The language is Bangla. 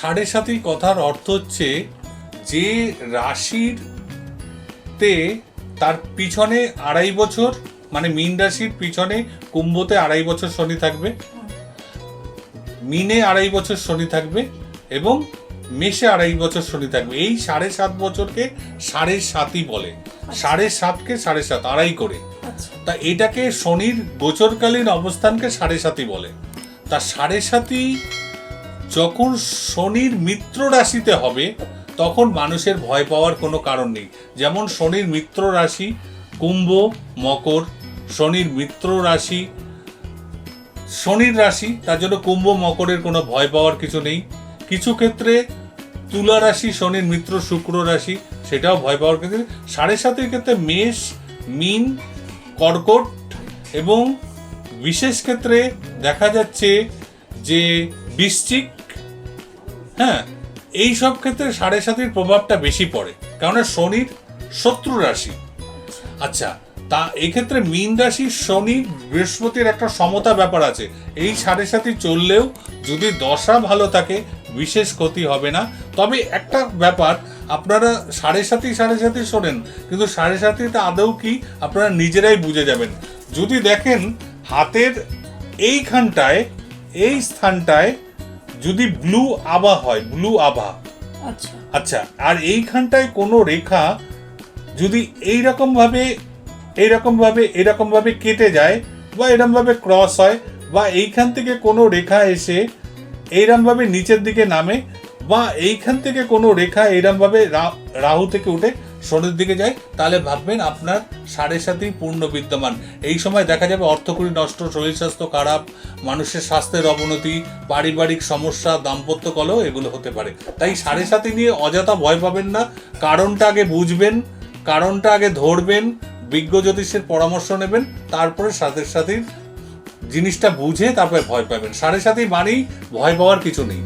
সাড়ে সাতি কথার অর্থ হচ্ছে যে রাশির তে তার পিছনে 2.5 বছর, মানে মীন রাশির পিছনে কুম্ভতে 2.5 বছর শনি থাকবে, মিনে 2.5 বছর শনি থাকবে এবং মেষে 2.5 বছর শনি থাকবে। এই 7.5 বছরকে সাড়ে সাতি বলে। 7.5কে 7.5 2.5 করে। তা এটাকে শনির গোচরকালীন অবস্থানকে সাড়ে সাতি বলে। তা সাড়ে সাতি যখন শনির মিত্র রাশিতে হবে তখন মানুষের ভয় পাওয়ার কোনো কারণ নেই। যেমন শনির মিত্র রাশি কুম্ভ, মকর, শনির মিত্র রাশি শনির রাশি, তার জন্য কুম্ভ মকরের কোনো ভয় পাওয়ার কিছু নেই। কিছু ক্ষেত্রে তুলা রাশি শনির মিত্র শুক্র রাশি, সেটাও ভয় পাওয়ার কিছু নেই। সাড়ে সাতির ক্ষেত্রে মেষ, মীন, কর্কট এবং বিশেষ ক্ষেত্রে দেখা যাচ্ছে যে বৃশ্চিক, হ্যাঁ, এই সব ক্ষেত্রে সাড়ে সাতির প্রভাবটা বেশি পড়ে, কারণ শনির শত্রু রাশি। আচ্ছা, তা এক্ষেত্রে মীন রাশির শনি বৃহস্পতির একটা সমতা ব্যাপার আছে। এই সাড়ে সাতি চললেও যদি দশা ভালো থাকে বিশেষ ক্ষতি হবে না। তবে একটা ব্যাপার, আপনারা সাড়ে সাতি শোনেন, কিন্তু সাড়ে সাতিটা আদৌ কি আপনারা নিজেরাই বুঝে যাবেন যদি দেখেন হাতের এইখানটায়, এই স্থানটায় যদি ব্লু আভা হয়, ব্লু আভা, আচ্ছা, আর এইখানটায় কোনো রেখা যদি এইরকম ভাবে কেটে যায় বা এরকম ভাবে ক্রস হয়, বা এইখান থেকে কোনো রেখা এসে এইরকম ভাবে নিচের দিকে নামে, বা এইখান থেকে কোনো রেখা এইরকম ভাবে রাহু থেকে উঠে শনির দিকে যায়, তাহলে ভাববেন আপনার সাড়ে সাতি পূর্ণ বিদ্যমান। এই সময় দেখা যাবে অর্থকড়ি নষ্ট, শরীর স্বাস্থ্য খারাপ, মানুষের স্বাস্থ্যের অবনতি, পারিবারিক সমস্যা, দাম্পত্য কলহ এগুলো হতে পারে। তাই সাড়ে সাতি নিয়ে অযথা ভয় পাবেন না। কারণটা আগে বুঝবেন, কারণটা আগে ধরবেন, বিজ্ঞ জ্যোতিষের পরামর্শ নেবেন, তারপরে সাথে সাথে জিনিসটা বুঝে তারপরে ভয় পাবেন। সাড়ে সাতি মানেই ভয় পাওয়ার কিছু নেই।